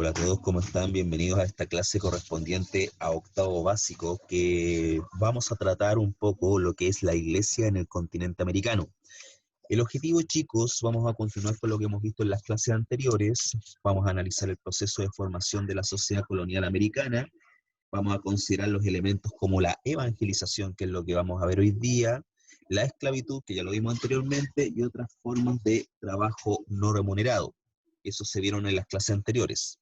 Hola a todos, ¿cómo están? Bienvenidos a esta clase correspondiente a octavo básico, que vamos a tratar un poco lo que es la iglesia en el continente americano. El objetivo, chicos, vamos a continuar con lo que hemos visto en las clases anteriores. Vamos a analizar el proceso de formación de la sociedad colonial americana. Vamos a considerar los elementos como la evangelización, que es lo que vamos a ver hoy día, la esclavitud, que ya lo vimos anteriormente, y otras formas de trabajo no remunerado. Eso se vieron en las clases anteriores.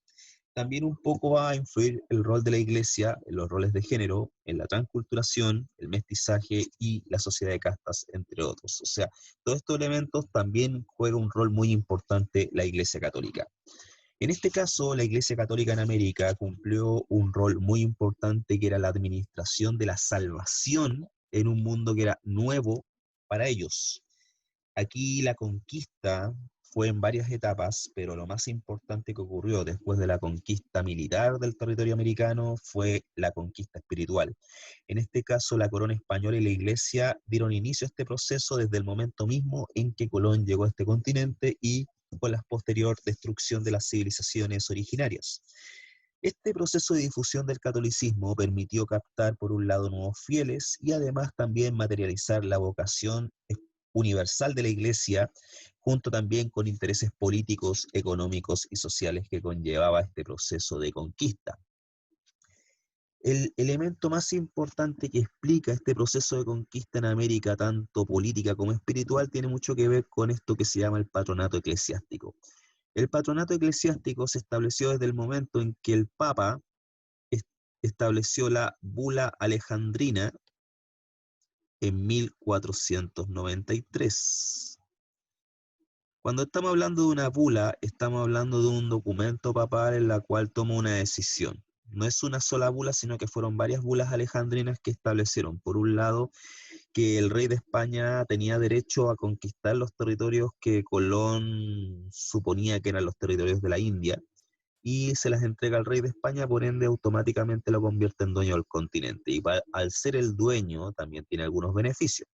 También un poco va a influir el rol de la iglesia en los roles de género, en la transculturación, el mestizaje y la sociedad de castas, entre otros. O sea, todos estos elementos también juega un rol muy importante la iglesia católica. En este caso, la iglesia católica en América cumplió un rol muy importante que era la administración de la salvación en un mundo que era nuevo para ellos. Aquí la conquista fue en varias etapas, pero lo más importante que ocurrió después de la conquista militar del territorio americano fue la conquista espiritual. En este caso, la corona española y la iglesia dieron inicio a este proceso desde el momento mismo en que Colón llegó a este continente y con la posterior destrucción de las civilizaciones originarias. Este proceso de difusión del catolicismo permitió captar por un lado nuevos fieles y además también materializar la vocación universal de la Iglesia, junto también con intereses políticos, económicos y sociales que conllevaba este proceso de conquista. El elemento más importante que explica este proceso de conquista en América, tanto política como espiritual, tiene mucho que ver con esto que se llama el patronato eclesiástico. El patronato eclesiástico se estableció desde el momento en que el Papa estableció la bula alejandrina en 1493. Cuando estamos hablando de una bula, estamos hablando de un documento papal en la cual toma una decisión. No es una sola bula, sino que fueron varias bulas alejandrinas que establecieron, por un lado, que el rey de España tenía derecho a conquistar los territorios que Colón suponía que eran los territorios de la India, y se las entrega al rey de España, por ende automáticamente lo convierte en dueño del continente. Y al ser el dueño también tiene algunos beneficios.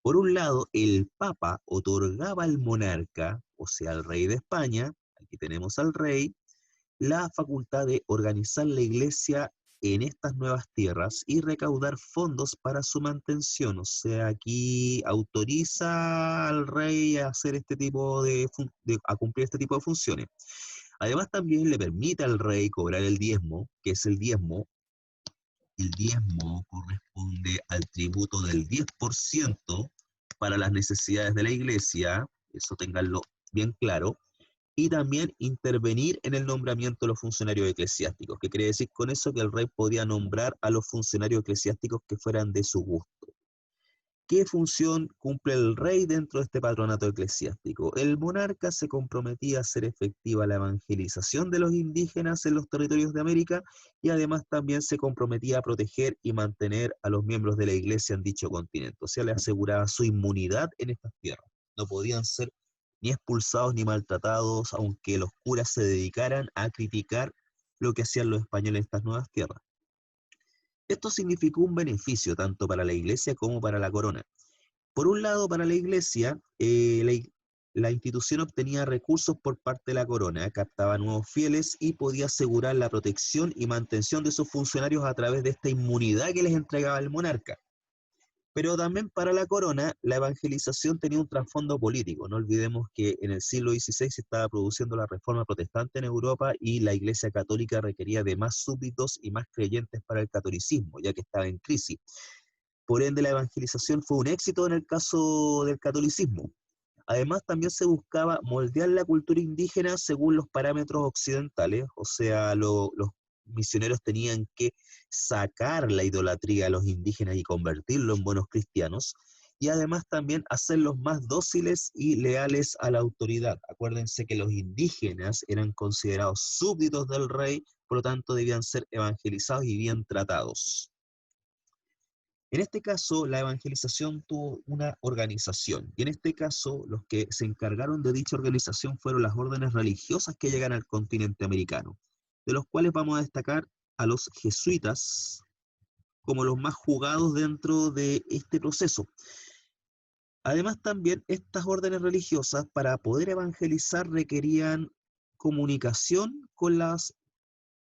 Por un lado, el Papa otorgaba al monarca, o sea, al rey de España, aquí tenemos al rey, la facultad de organizar la iglesia en estas nuevas tierras y recaudar fondos para su mantención. O sea, aquí autoriza al rey a hacer este tipo a cumplir este tipo de funciones. Además, también le permite al rey cobrar el diezmo, que es el diezmo. El diezmo corresponde al tributo del 10% para las necesidades de la iglesia, eso tenganlo bien claro, y también intervenir en el nombramiento de los funcionarios eclesiásticos, que quiere decir con eso que el rey podía nombrar a los funcionarios eclesiásticos que fueran de su gusto. ¿Qué función cumple el rey dentro de este patronato eclesiástico? El monarca se comprometía a hacer efectiva la evangelización de los indígenas en los territorios de América y además también se comprometía a proteger y mantener a los miembros de la iglesia en dicho continente. O sea, le aseguraba su inmunidad en estas tierras. No podían ser ni expulsados ni maltratados, aunque los curas se dedicaran a criticar lo que hacían los españoles en estas nuevas tierras. Esto significó un beneficio tanto para la iglesia como para la corona. Por un lado, para la iglesia, la institución obtenía recursos por parte de la corona, captaba nuevos fieles y podía asegurar la protección y mantención de sus funcionarios a través de esta inmunidad que les entregaba el monarca. Pero también para la corona, la evangelización tenía un trasfondo político. No olvidemos que en el siglo XVI se estaba produciendo la reforma protestante en Europa y la Iglesia Católica requería de más súbditos y más creyentes para el catolicismo, ya que estaba en crisis. Por ende, la evangelización fue un éxito en el caso del catolicismo. Además, también se buscaba moldear la cultura indígena según los parámetros occidentales, o sea, los misioneros tenían que sacar la idolatría a los indígenas y convertirlos en buenos cristianos, y además también hacerlos más dóciles y leales a la autoridad. Acuérdense que los indígenas eran considerados súbditos del rey, por lo tanto debían ser evangelizados y bien tratados. En este caso, la evangelización tuvo una organización, y en este caso, los que se encargaron de dicha organización fueron las órdenes religiosas que llegan al continente americano, de los cuales vamos a destacar a los jesuitas como los más jugados dentro de este proceso. Además, también estas órdenes religiosas, para poder evangelizar, requerían comunicación con las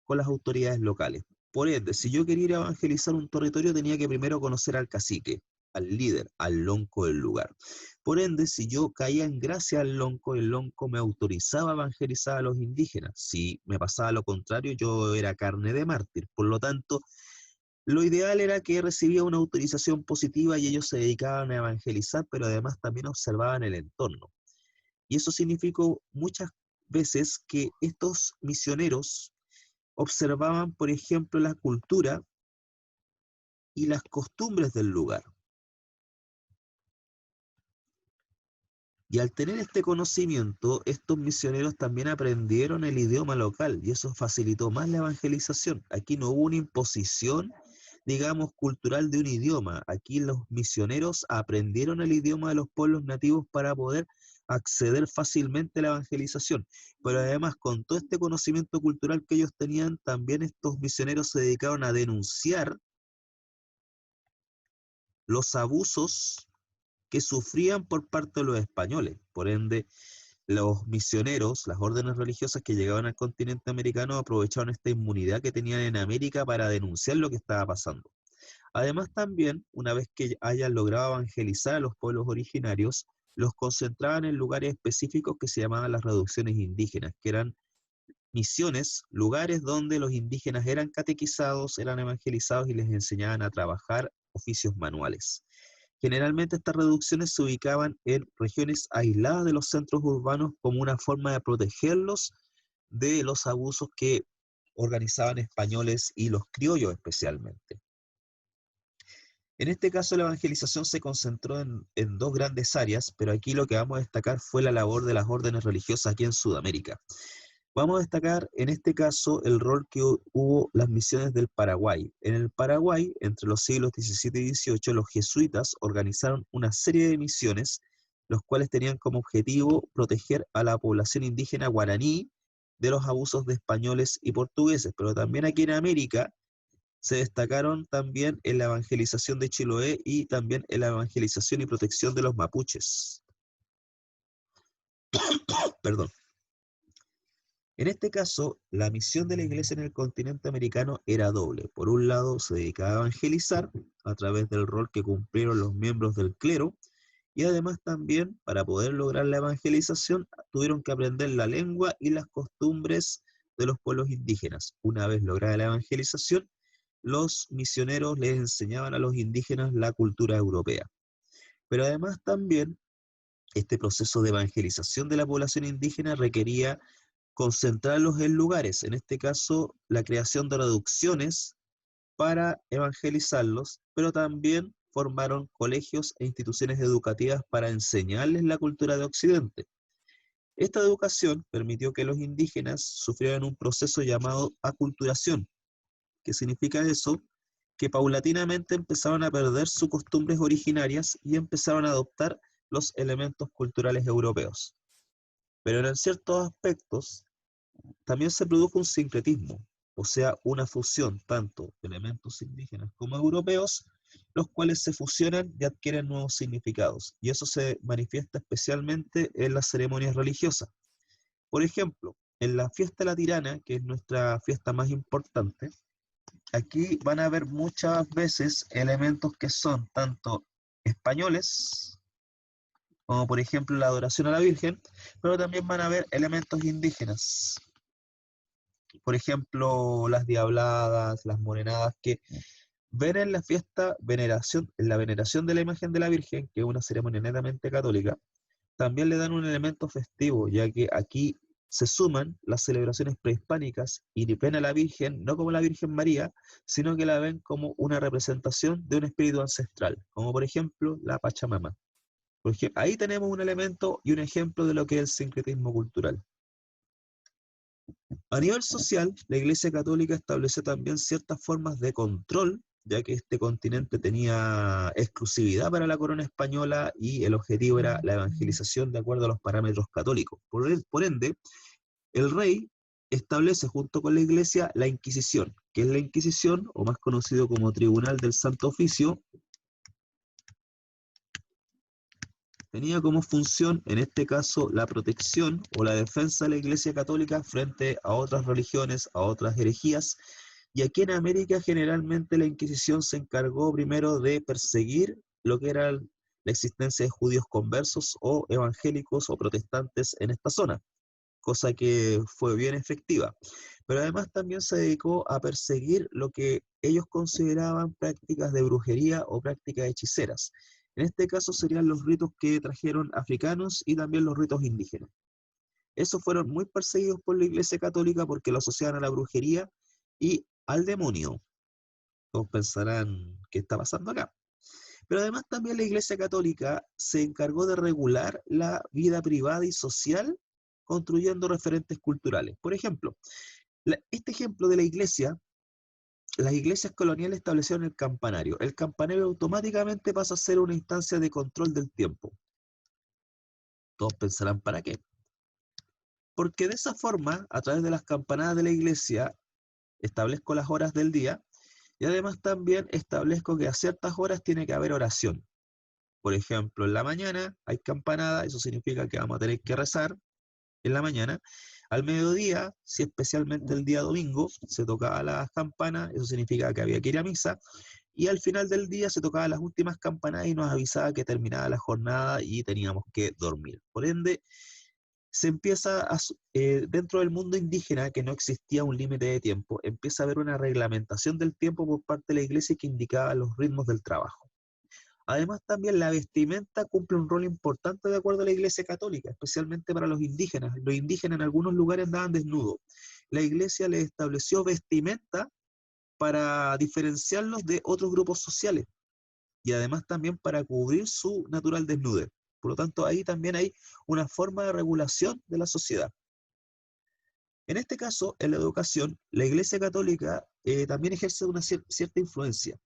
autoridades locales. Por ende, si yo quería ir a evangelizar un territorio, tenía que primero conocer al cacique, al líder, al lonco del lugar. Por ende, si yo caía en gracia al lonco, el lonco me autorizaba a evangelizar a los indígenas. Si me pasaba lo contrario, yo era carne de mártir. Por lo tanto, lo ideal era que recibía una autorización positiva y ellos se dedicaban a evangelizar, pero además también observaban el entorno. Y eso significó muchas veces que estos misioneros observaban, por ejemplo, la cultura y las costumbres del lugar. Y al tener este conocimiento, estos misioneros también aprendieron el idioma local y eso facilitó más la evangelización. Aquí no hubo una imposición, digamos, cultural de un idioma. Aquí los misioneros aprendieron el idioma de los pueblos nativos para poder acceder fácilmente a la evangelización. Pero además, con todo este conocimiento cultural que ellos tenían, también estos misioneros se dedicaron a denunciar los abusos que sufrían por parte de los españoles. Por ende, los misioneros, las órdenes religiosas que llegaban al continente americano, aprovecharon esta inmunidad que tenían en América para denunciar lo que estaba pasando. Además también, una vez que hayan logrado evangelizar a los pueblos originarios, los concentraban en lugares específicos que se llamaban las reducciones indígenas, que eran misiones, lugares donde los indígenas eran catequizados, eran evangelizados y les enseñaban a trabajar oficios manuales. Generalmente estas reducciones se ubicaban en regiones aisladas de los centros urbanos como una forma de protegerlos de los abusos que organizaban españoles y los criollos especialmente. En este caso la evangelización se concentró en dos grandes áreas, pero aquí lo que vamos a destacar fue la labor de las órdenes religiosas aquí en Sudamérica. Vamos a destacar en este caso el rol que hubo las misiones del Paraguay. En el Paraguay, entre los siglos XVII y XVIII, los jesuitas organizaron una serie de misiones, los cuales tenían como objetivo proteger a la población indígena guaraní de los abusos de españoles y portugueses. Pero también aquí en América se destacaron también en la evangelización de Chiloé y también en la evangelización y protección de los mapuches. Perdón. En este caso, la misión de la iglesia en el continente americano era doble. Por un lado, se dedicaba a evangelizar a través del rol que cumplieron los miembros del clero, y además también, para poder lograr la evangelización, tuvieron que aprender la lengua y las costumbres de los pueblos indígenas. Una vez lograda la evangelización, los misioneros les enseñaban a los indígenas la cultura europea. Pero además también, este proceso de evangelización de la población indígena requería concentrarlos en lugares, en este caso la creación de reducciones para evangelizarlos, pero también formaron colegios e instituciones educativas para enseñarles la cultura de Occidente. Esta educación permitió que los indígenas sufrieran un proceso llamado aculturación. ¿Qué significa eso? Que paulatinamente empezaron a perder sus costumbres originarias y empezaron a adoptar los elementos culturales europeos. Pero en ciertos aspectos también se produjo un sincretismo, o sea, una fusión tanto de elementos indígenas como europeos, los cuales se fusionan y adquieren nuevos significados. Y eso se manifiesta especialmente en las ceremonias religiosas. Por ejemplo, en la fiesta de la Tirana, que es nuestra fiesta más importante, aquí van a ver muchas veces elementos que son tanto españoles, como por ejemplo la adoración a la Virgen, pero también van a ver elementos indígenas. Por ejemplo, las diabladas, las morenadas, que ven en la fiesta veneración, en la veneración de la imagen de la Virgen, que es una ceremonia netamente católica, también le dan un elemento festivo, ya que aquí se suman las celebraciones prehispánicas y ven a la Virgen no como la Virgen María, sino que la ven como una representación de un espíritu ancestral, como por ejemplo la Pachamama. Porque ahí tenemos un elemento y un ejemplo de lo que es el sincretismo cultural. A nivel social, la Iglesia Católica estableció también ciertas formas de control, ya que este continente tenía exclusividad para la corona española y el objetivo era la evangelización de acuerdo a los parámetros católicos. Por ende, el rey establece junto con la Iglesia la Inquisición, que es la Inquisición, o más conocido como Tribunal del Santo Oficio, Tenía como función, en este caso, la protección o la defensa de la Iglesia Católica frente a otras religiones, a otras herejías. Y aquí en América generalmente la Inquisición se encargó primero de perseguir lo que era la existencia de judíos conversos o evangélicos o protestantes en esta zona, cosa que fue bien efectiva. Pero además también se dedicó a perseguir lo que ellos consideraban prácticas de brujería o prácticas hechiceras. En este caso serían los ritos que trajeron africanos y también los ritos indígenas. Esos fueron muy perseguidos por la Iglesia Católica porque lo asociaban a la brujería y al demonio. Todos pensarán, ¿qué está pasando acá? Pero además también la Iglesia Católica se encargó de regular la vida privada y social construyendo referentes culturales. Por ejemplo, este ejemplo de la iglesia, las iglesias coloniales establecieron el campanario. El campanario automáticamente pasa a ser una instancia de control del tiempo. Todos pensarán, ¿para qué? Porque de esa forma, a través de las campanadas de la iglesia, establezco las horas del día y además también establezco que a ciertas horas tiene que haber oración. Por ejemplo, en la mañana hay campanada, eso significa que vamos a tener que rezar en la mañana. Al mediodía, si especialmente el día domingo, se tocaba las campanas, eso significa que había que ir a misa, y al final del día se tocaban las últimas campanadas y nos avisaba que terminaba la jornada y teníamos que dormir. Por ende, se empieza dentro del mundo indígena, que no existía un límite de tiempo, empieza a haber una reglamentación del tiempo por parte de la iglesia que indicaba los ritmos del trabajo. Además, también la vestimenta cumple un rol importante de acuerdo a la Iglesia Católica, especialmente para los indígenas. Los indígenas en algunos lugares andaban desnudos. La Iglesia les estableció vestimenta para diferenciarlos de otros grupos sociales y además también para cubrir su natural desnudez. Por lo tanto, ahí también hay una forma de regulación de la sociedad. En este caso, en la educación, la Iglesia Católica también ejerce una cierta influencia.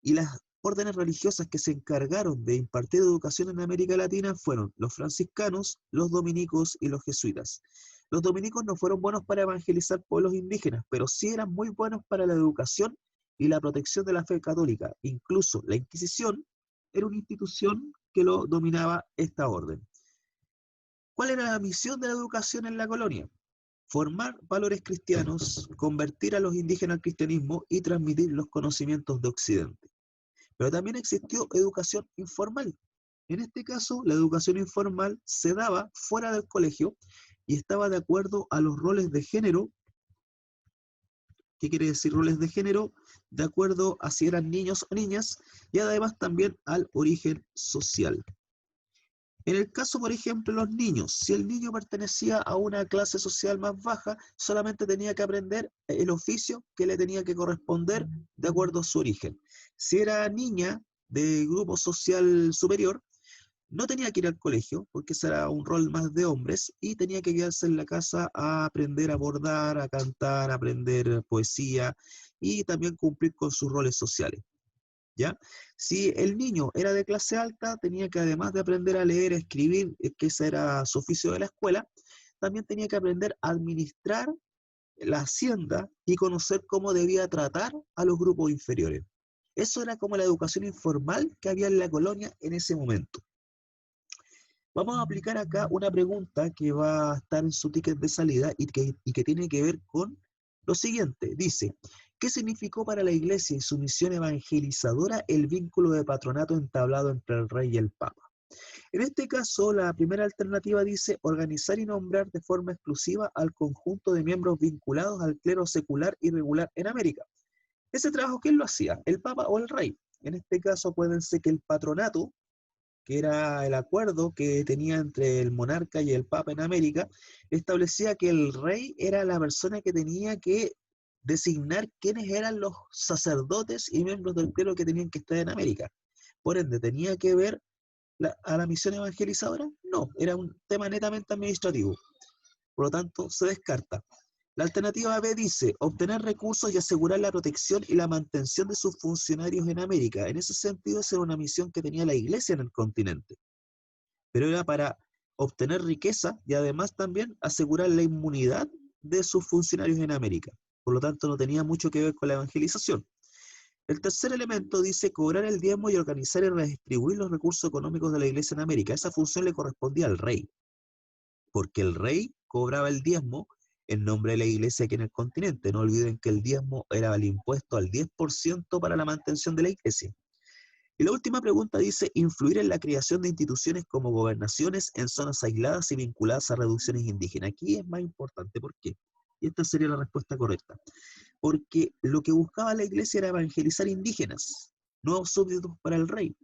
Y las órdenes religiosas que se encargaron de impartir educación en América Latina fueron los franciscanos, los dominicos y los jesuitas. Los dominicos no fueron buenos para evangelizar pueblos indígenas, pero sí eran muy buenos para la educación y la protección de la fe católica. Incluso la Inquisición era una institución que lo dominaba esta orden. ¿Cuál era la misión de la educación en la colonia? Formar valores cristianos, convertir a los indígenas al cristianismo y transmitir los conocimientos de Occidente. Pero también existió educación informal. En este caso, la educación informal se daba fuera del colegio y estaba de acuerdo a los roles de género. ¿Qué quiere decir roles de género? De acuerdo a si eran niños o niñas y además también al origen social. En el caso, por ejemplo, de los niños, si el niño pertenecía a una clase social más baja, solamente tenía que aprender el oficio que le tenía que corresponder de acuerdo a su origen. Si era niña de grupo social superior, no tenía que ir al colegio, porque ese era un rol más de hombres, y tenía que quedarse en la casa a aprender a bordar, a cantar, a aprender poesía y también cumplir con sus roles sociales. ¿Ya? Si el niño era de clase alta, tenía que además de aprender a leer, a escribir, que ese era su oficio de la escuela, también tenía que aprender a administrar la hacienda y conocer cómo debía tratar a los grupos inferiores. Eso era como la educación informal que había en la colonia en ese momento. Vamos a aplicar acá una pregunta que va a estar en su ticket de salida y que tiene que ver con lo siguiente. Dice, ¿qué significó para la Iglesia y su misión evangelizadora el vínculo de patronato entablado entre el rey y el papa? En este caso, la primera alternativa dice organizar y nombrar de forma exclusiva al conjunto de miembros vinculados al clero secular y regular en América. Ese trabajo, ¿quién lo hacía? ¿El papa o el rey? En este caso, acuérdense que el patronato, que era el acuerdo que tenía entre el monarca y el papa en América, establecía que el rey era la persona que tenía que designar quiénes eran los sacerdotes y miembros del clero que tenían que estar en América. Por ende, ¿tenía que ver a la misión evangelizadora? No, era un tema netamente administrativo. Por lo tanto, se descarta. La alternativa B dice, obtener recursos y asegurar la protección y la mantención de sus funcionarios en América. En ese sentido, esa era una misión que tenía la Iglesia en el continente. Pero era para obtener riqueza y además también asegurar la inmunidad de sus funcionarios en América. Por lo tanto, no tenía mucho que ver con la evangelización. El tercer elemento dice cobrar el diezmo y organizar y redistribuir los recursos económicos de la Iglesia en América. Esa función le correspondía al rey, porque el rey cobraba el diezmo en nombre de la Iglesia aquí en el continente. No olviden que el diezmo era el impuesto al 10% para la mantención de la Iglesia. Y la última pregunta dice, influir en la creación de instituciones como gobernaciones en zonas aisladas y vinculadas a reducciones indígenas. Aquí es más importante, ¿por qué? Y esta sería la respuesta correcta. Porque lo que buscaba la iglesia era evangelizar indígenas, nuevos súbditos para el rey.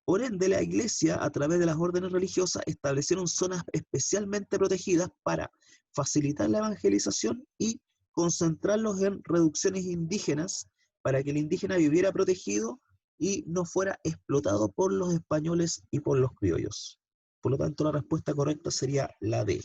Por ende, la iglesia, a través de las órdenes religiosas, establecieron zonas especialmente protegidas para facilitar la evangelización y concentrarlos en reducciones indígenas para que el indígena viviera protegido y no fuera explotado por los españoles y por los criollos. Por lo tanto, la respuesta correcta sería la D.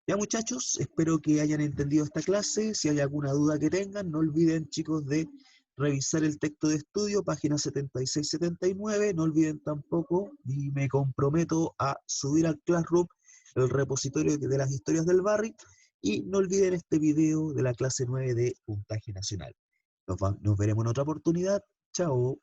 Ya muchachos, espero que hayan entendido esta clase. Si hay alguna duda que tengan, no olviden chicos de revisar el texto de estudio, páginas 76 y 79. No olviden tampoco, y me comprometo a subir al Classroom el repositorio de las historias del Barry. Y no olviden este video de la clase 9 de puntaje nacional. Nos veremos en otra oportunidad. Chao.